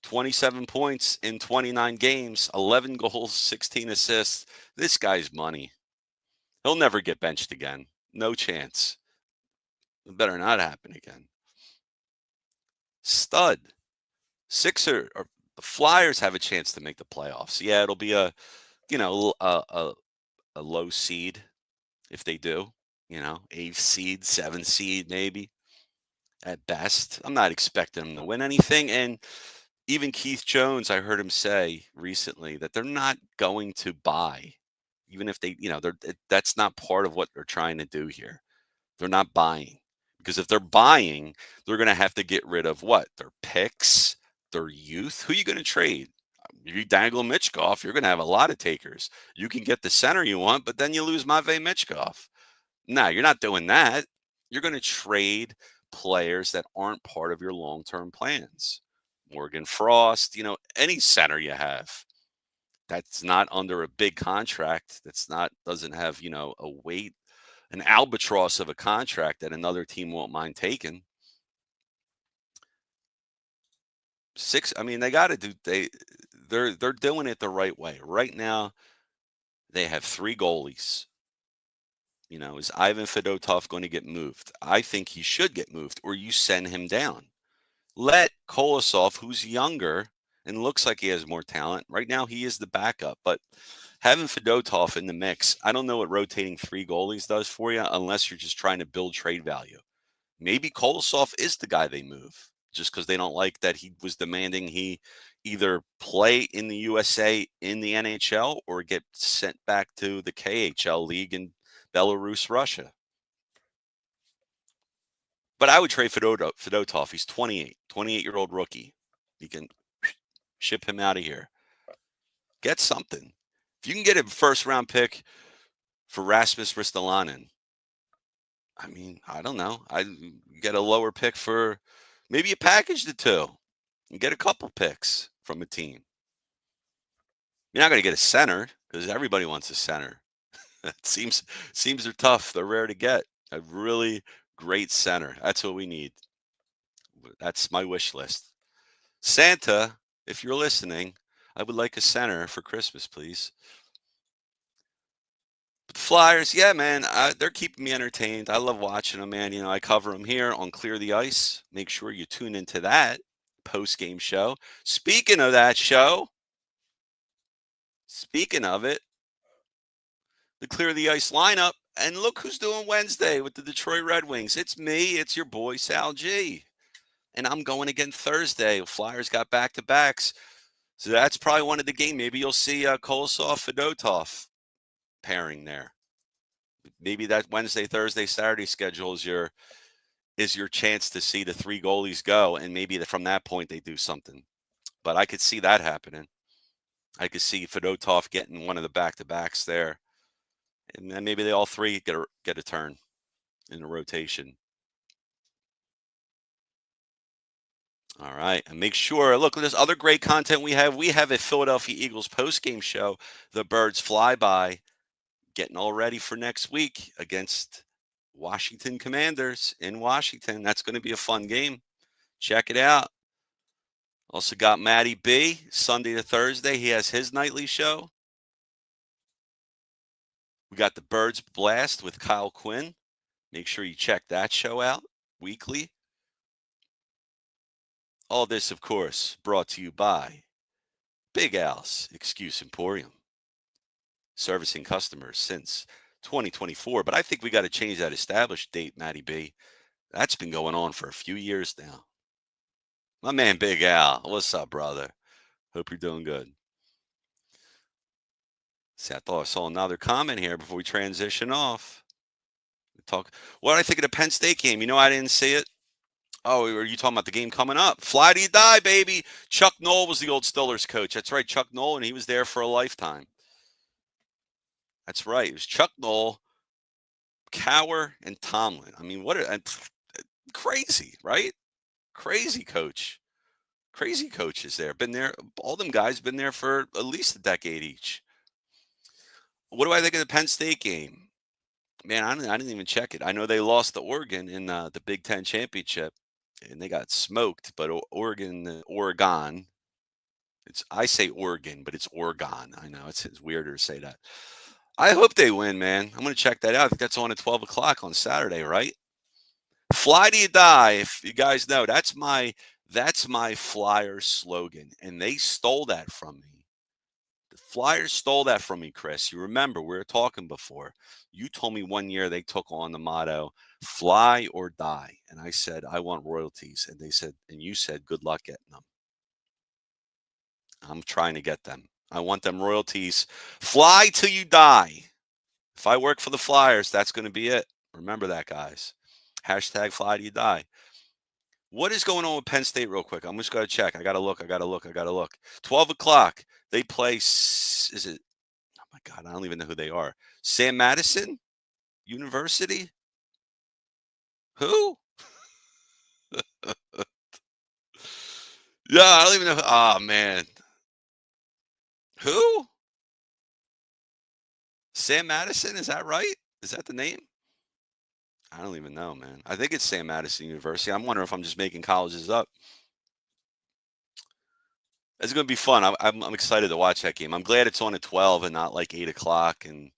27 points in 29 games, 11 goals, 16 assists. This guy's money. He'll never get benched again. No chance. It better not happen again. Stud. The Flyers have a chance to make the playoffs. Yeah, it'll be a low seed if they do. 8th seed, 7th seed, maybe at best. I'm not expecting them to win anything. And even Keith Jones, I heard him say recently that they're not going to buy, even if that's not part of what they're trying to do here. They're not buying, because if they're buying, they're going to have to get rid of what? Their picks, their youth. Who are you going to trade? If you dangle Michkov, you're going to have a lot of takers. You can get the center you want, but then you lose Matvei Michkov. No, you're not doing that. You're going to trade players that aren't part of your long-term plans. Morgan Frost, any center you have that's not under a big contract, doesn't have, a weight, an albatross of a contract that another team won't mind taking. They got to do, they're doing it the right way. Right now, they have 3 goalies. Is Ivan Fedotov going to get moved? I think he should get moved, or you send him down. Let Kolosov, who's younger and looks like he has more talent. Right now, he is the backup, but having Fedotov in the mix, I don't know what rotating 3 goalies does for you unless you're just trying to build trade value. Maybe Kolosov is the guy they move just because they don't like that he was demanding he either play in the USA in the NHL or get sent back to the KHL league in Belarus, Russia. But I would trade Fedotov. He's 28-year-old rookie. You can ship him out of here. Get something. If you can get a first-round pick for Rasmus Ristolainen, I don't know. I'd get a lower pick for maybe you package the two and get a couple picks from a team. You're not going to get a center because everybody wants a center. It seems they're tough. They're rare to get. A really great center. That's what we need. That's my wish list. Santa, if you're listening, I would like a center for Christmas, please. But the Flyers, yeah, man, they're keeping me entertained. I love watching them, man. I cover them here on Clear the Ice. Make sure you tune into that post-game show. Speaking of that show, speaking of it, the Clear the Ice lineup, and look who's doing Wednesday with the Detroit Red Wings. It's me. It's your boy, SalG. And I'm going again Thursday. Flyers got back-to-backs. So that's probably one of the game. Maybe you'll see Kolosov, Fedotov pairing there. Maybe that Wednesday, Thursday, Saturday schedule is your is your chance to see the 3 goalies go, and maybe from that point they do something. But I could see that happening. I could see Fedotov getting one of the back-to-backs there, and then maybe they all 3 get a turn in the rotation. All right, and make sure, look, there's other great content we have. We have a Philadelphia Eagles post-game show, The Birds Flyby, getting all ready for next week against Washington Commanders in Washington. That's going to be a fun game. Check it out. Also got Matty B, Sunday to Thursday. He has his nightly show. We got the Birds Blast with Kyle Quinn. Make sure you check that show out weekly. All this, of course, brought to you by Big Al's Excuse Emporium, servicing customers since 2024. But I think we got to change that established date, Matty B. That's been going on for a few years now. My man, Big Al. What's up, brother? Hope you're doing good. See, I thought I saw another comment here before we transition off. What did I think of the Penn State game? You know, I didn't see it. Oh, are you talking about the game coming up? Fly till you die, baby. Chuck Noll was the old Steelers coach. That's right, Chuck Noll, and he was there for a lifetime. That's right. It was Chuck Noll, Cowher, and Tomlin. I mean, crazy, right? Crazy coach. Crazy coaches there. Been there. All them guys been there for at least a decade each. What do I think of the Penn State game? Man, I didn't even check it. I know they lost to Oregon in the Big Ten championship, and they got smoked. But Oregon. I say Oregon, but it's Oregon. I know it's weirder to say that. I hope they win, man. I'm going to check that out. I think that's on at 12 o'clock on Saturday, right? Fly till you die. If you guys know, that's my Flyers slogan, and they stole that from me. The Flyers stole that from me, Chris. You remember, we were talking before. You told me one year they took on the motto, fly or die. And I said, I want royalties. And you said, good luck getting them. I'm trying to get them. I want them royalties. Fly till you die. If I work for the Flyers, that's going to be it. Remember that, guys. Hashtag fly till you die. What is going on with Penn State real quick? I'm just going to check. I got to look. 12 o'clock. They play, is it, oh my God, I don't even know who they are. Sam Madison University? Who? Yeah, I don't even know. Oh, man. Who? Sam Madison? Is that right? Is that the name? I don't even know, man. I think it's Sam Madison University. I'm wondering if I'm just making colleges up. It's going to be fun. I'm excited to watch that game. I'm glad it's on at 12 and not like 8 o'clock. And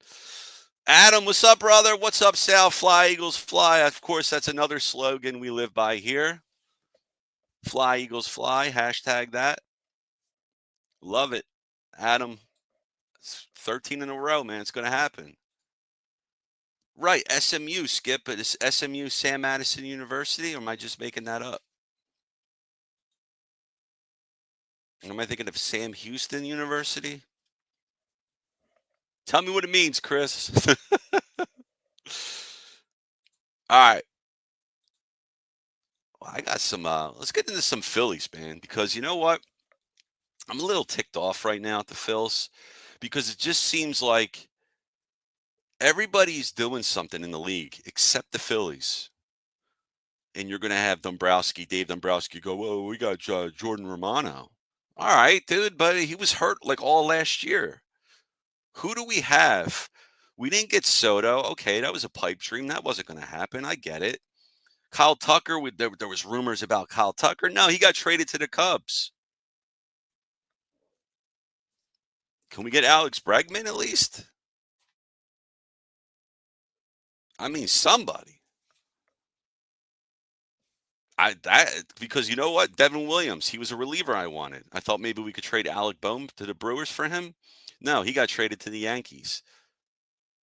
Adam, what's up, brother? What's up, Sal? Fly, Eagles, fly. Of course, that's another slogan we live by here. Fly, Eagles, fly. Hashtag that. Love it. Adam, it's 13 in a row, man. It's going to happen. Right. SMU, Skip. But is SMU Sam Madison University, or am I just making that up? Am I thinking of Sam Houston University? Tell me what it means, Chris. All right. Well, I got some, let's get into some Phillies, man, because you know what? I'm a little ticked off right now at the Phils because it just seems like everybody's doing something in the league except the Phillies. And you're going to have Dave Dombrowski go, "Whoa, we got Jordan Romano." All right, dude, but he was hurt like all last year. Who do we have? We didn't get Soto. Okay, that was a pipe dream. That wasn't going to happen. I get it. Kyle Tucker, there was rumors about Kyle Tucker. No, he got traded to the Cubs. Can we get Alex Bregman at least? I mean, somebody. Because you know what? Devin Williams, he was a reliever I wanted. I thought maybe we could trade Alec Bohm to the Brewers for him. No, he got traded to the Yankees.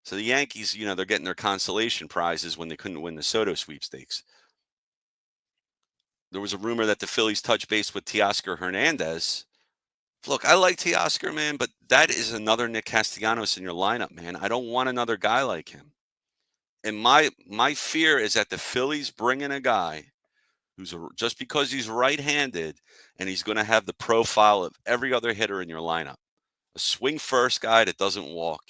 So the Yankees, they're getting their consolation prizes when they couldn't win the Soto sweepstakes. There was a rumor that the Phillies touched base with Teoscar Hernandez. Look, I like Teoscar, man, but that is another Nick Castellanos in your lineup, man. I don't want another guy like him. And my fear is that the Phillies bring in a guy just because he's right-handed and he's going to have the profile of every other hitter in your lineup. A swing first guy that doesn't walk.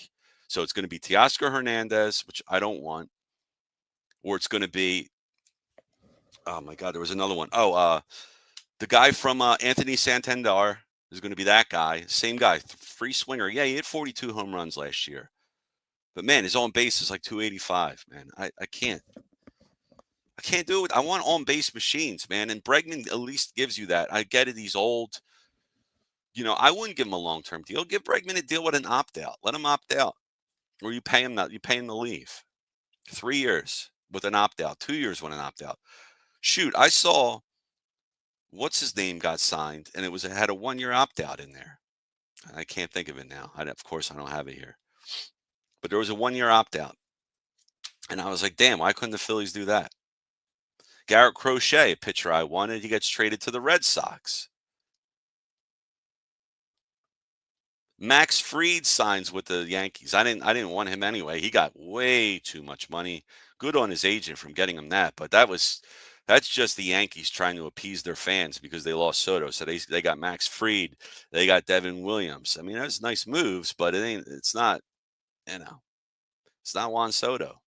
So it's going to be Teoscar Hernandez, which I don't want, or it's going to be, oh my God, there was another one. The guy from Anthony Santander is going to be that guy. Same guy, free swinger. Yeah, he hit 42 home runs last year. But man, his on base is like 285. Man, I can't. I can't do it. I want on base machines, man. And Bregman at least gives you that. I get it. He's old. I wouldn't give him a long term deal. Give Bregman a deal with an opt out. Let him opt out. Or you pay him that. You pay him to leave. 3 years with an opt out. 2 years with an opt out. Shoot, I saw what's his name got signed, and it had a 1 year opt out in there. I can't think of it now. Of course, I don't have it here. But there was a 1 year opt out. And I was like, damn, why couldn't the Phillies do that? Garrett Crochet, a pitcher I wanted, he gets traded to the Red Sox. Max Fried signs with the Yankees. I didn't want him anyway. He got way too much money. Good on his agent from getting him that, but that's just the Yankees trying to appease their fans because they lost Soto. So they got Max Fried, they got Devin Williams. I mean, that's nice moves, but it's not, it's not Juan Soto.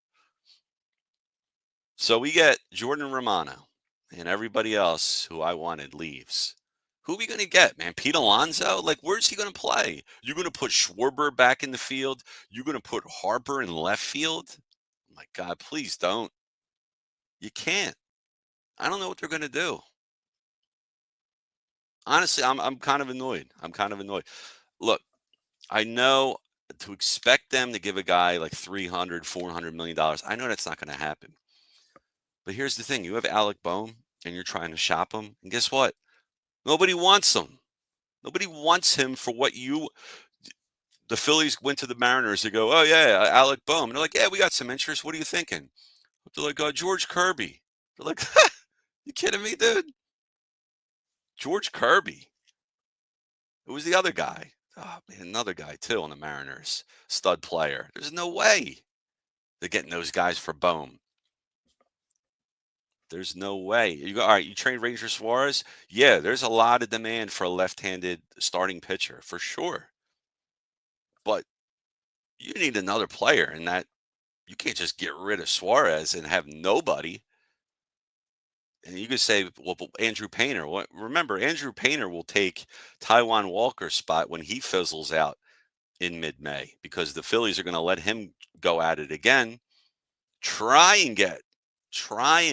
So we get Jordan Romano and everybody else who I wanted leaves. Who are we going to get, man? Pete Alonso? Like, where's he going to play? You're going to put Schwarber back in the field? You're going to put Harper in left field? Oh my God, please don't. You can't. I don't know what they're going to do. Honestly, I'm kind of annoyed. I'm kind of annoyed. Look, I know to expect them to give a guy like $300, $400 million, I know that's not going to happen. But here's the thing. You have Alec Bohm, and you're trying to shop him. And guess what? Nobody wants him. Nobody wants him for what the Phillies went to the Mariners. They go, oh, yeah, Alec Bohm. And they're like, yeah, we got some interest. What are you thinking? They're like, George Kirby. They're like, you kidding me, dude? George Kirby. Who was the other guy? Oh, man, another guy, too, on the Mariners. Stud player. There's no way they're getting those guys for Bohm. There's no way. You go, all right, you train Ranger Suarez? Yeah, there's a lot of demand for a left-handed starting pitcher, for sure. But you need another player, and that you can't just get rid of Suarez and have nobody. And you could say, well, but Andrew Painter. Remember, Andrew Painter will take Taijuan Walker's spot when he fizzles out in mid-May because the Phillies are going to let him go at it again. Try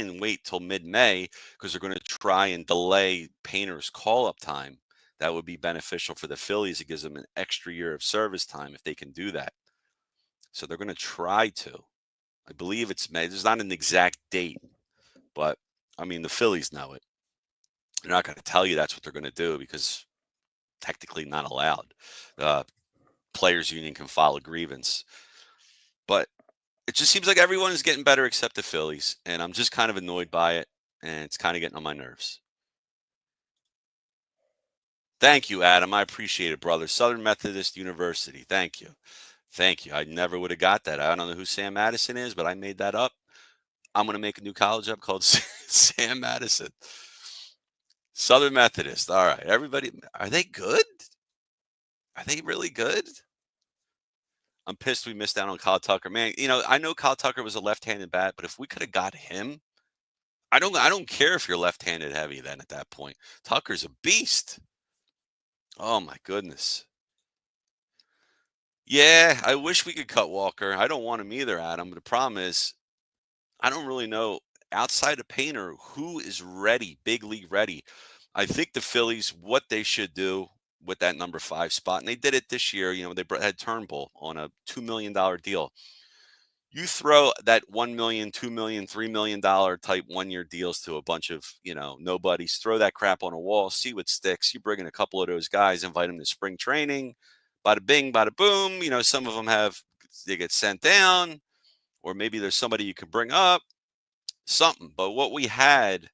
and wait till mid-May because they're going to try and delay Painter's call-up time. That would be beneficial for the Phillies. It gives them an extra year of service time if they can do that. So they're going to try to. I believe it's May. There's not an exact date, but I mean, the Phillies know it. They're not going to tell you that's what they're going to do because technically not allowed. Players union can file a grievance. But it just seems like everyone is getting better except the Phillies, and I'm just kind of annoyed by it, and it's kind of getting on my nerves. Thank you, Adam. I appreciate it, brother. Southern Methodist University. Thank you. Thank you. I never would have got that. I don't know who Sam Madison is, but I made that up. I'm going to make a new college up called Sam Madison. Southern Methodist. All right. Everybody, are they good? Are they really good? I'm pissed we missed out on Kyle Tucker. Man, I know Kyle Tucker was a left-handed bat, but if we could have got him, I don't care if you're left-handed heavy then at that point. Tucker's a beast. Oh my goodness. Yeah, I wish we could cut Walker. I don't want him either, Adam. But the problem is, I don't really know outside of Painter who is ready, big league ready. I think the Phillies, what they should do with that number 5 spot, and they did it this year. They had Turnbull on a $2 million deal. You throw that 1 million, 2 million, $3 million type 1 year deals to a bunch of nobodies. Throw that crap on a wall, see what sticks. You bring in a couple of those guys, invite them to spring training. Bada bing, bada boom. Some of them they get sent down, or maybe there's somebody you can bring up, something. But what we had,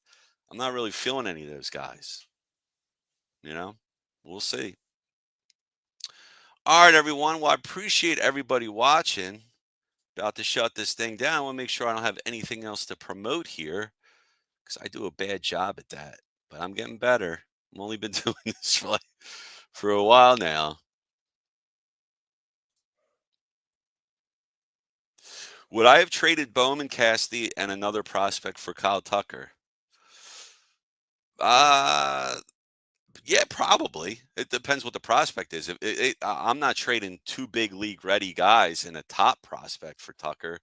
I'm not really feeling any of those guys. We'll see. All right, everyone. Well, I appreciate everybody watching. About to shut this thing down. I want to make sure I don't have anything else to promote here because I do a bad job at that. But I'm getting better. I've only been doing this for a while now. Would I have traded Bowman Cassidy and another prospect for Kyle Tucker? Uh yeah, probably. It depends what the prospect is. I'm not trading two big league ready guys and a top prospect for Tucker.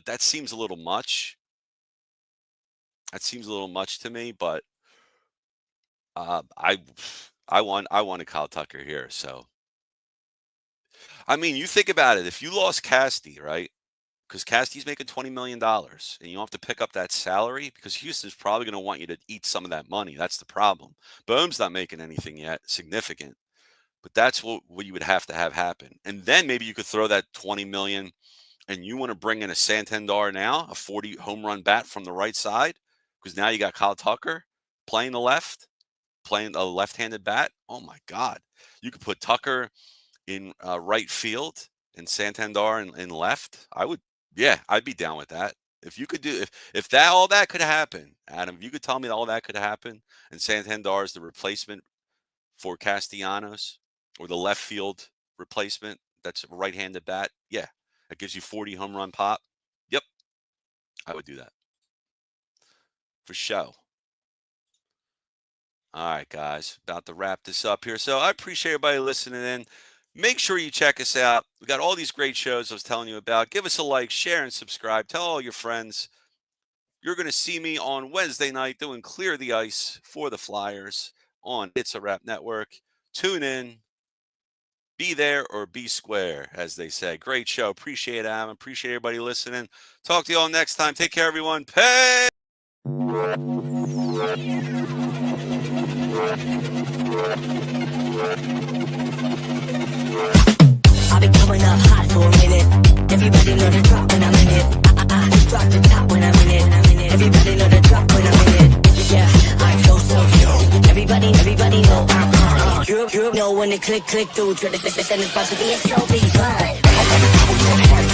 That seems a little much. That seems a little much to me, but uh, I I wanted Kyle Tucker here. So I mean, you think about it. If you lost Cassidy, right? Because Cassidy's making $20 million, and you don't have to pick up that salary because Houston's probably going to want you to eat some of that money. That's the problem. Boehm's not making anything yet significant, but that's what you would have to have happen. And then maybe you could throw that 20 million, and you want to bring in a Santander now, a 40 home run bat from the right side, because now you got Kyle Tucker playing the left, playing a left-handed bat. Oh my God, you could put Tucker in right field and Santander in left. Yeah, I'd be down with that. If you could do if that all that could happen, Adam, if you could tell me that all that could happen, and Santander is the replacement for Castellanos or the left field replacement, that's a right-handed bat. Yeah, that gives you 40 home run pop. Yep, I would do that for show. All right, guys, about to wrap this up here. So I appreciate everybody listening in. Make sure you check us out. We got all these great shows I was telling you about. Give us a like, share, and subscribe. Tell all your friends. You're going to see me on Wednesday night doing Clear the Ice for the Flyers on It's a Wrap Network. Tune in. Be there or be square, as they say. Great show. Appreciate it, Adam. Appreciate everybody listening. Talk to you all next time. Take care, everyone. Peace. I've been coming up hot for a minute. Everybody know the drop when I'm in it. I drop the top when I'm in it. Everybody know the drop when I'm in it. Yeah, I feel so cute. Everybody know I'm you know when they click through. Then it's about to be a show, be fine.